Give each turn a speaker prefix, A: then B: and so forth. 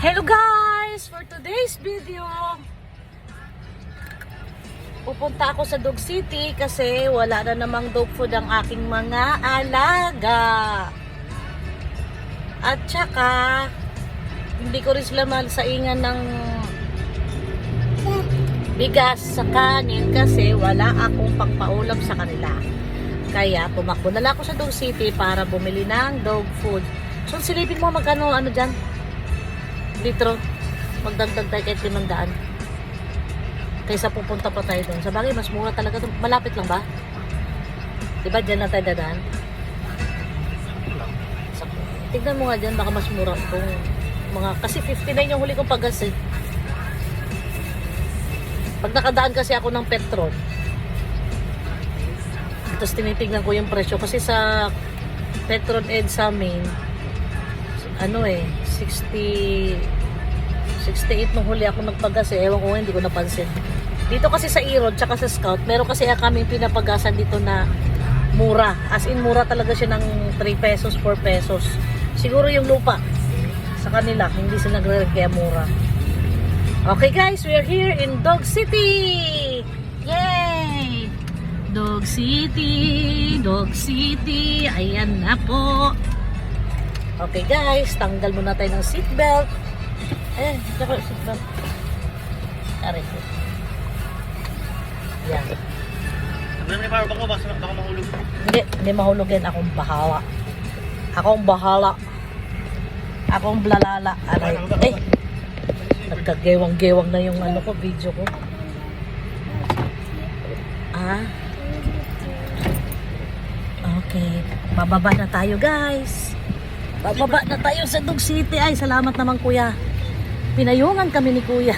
A: Hello guys! For today's video, pupunta ako sa Dog City kasi wala na namang dog food ang aking mga alaga. At saka, hindi ko rin sila malsaingan ng bigas sa kanin kasi wala akong pangpaulam sa kanila. Kaya pumakbo na lang ako sa Dog City para bumili ng dog food. So silipin mo magkano dyan? Litro. Magdagdag tayo kahit 500. Kaysa pupunta pa tayo doon. Sa bagay, mas mura talaga doon. Malapit lang ba? Diba dyan na tayo dadaan? Tignan mo nga dyan, baka mas mura kung mga, kasi 59 yung huli kong paggas eh. Pag nakadaan kasi ako ng Petron, tapos tinitignan ko yung presyo kasi sa Petron Ed sa main 68 nung huli ako nagpagas eh. Ewan ko, hindi ko napansin. Dito kasi sa Erod tsaka sa Scout, meron kasi kaming pinapagasan dito na mura. As in, mura talaga siya ng 3 pesos, 4 pesos. Siguro yung lupa sa kanila, hindi sila nagre-rent kaya mura. Okay guys, we are here in Dog City! Yay! Dog City! Dog City! Ayan na po! Okay guys, tanggal muna tayo ng seatbelt. Ayan, tsaka seatbelt. Aray ko. Yan.
B: May power bank ko, baka mahulog.
A: Hindi mahulog yan. Akong bahala. Akong bahala. Akong blalala. Aray. Eh, nagkagewang-gewang na yung video ko. Okay. Bababa na tayo guys. Bababa na tayo sa Dog City. Ay, salamat naman kuya. Pinayungan kami ni kuya.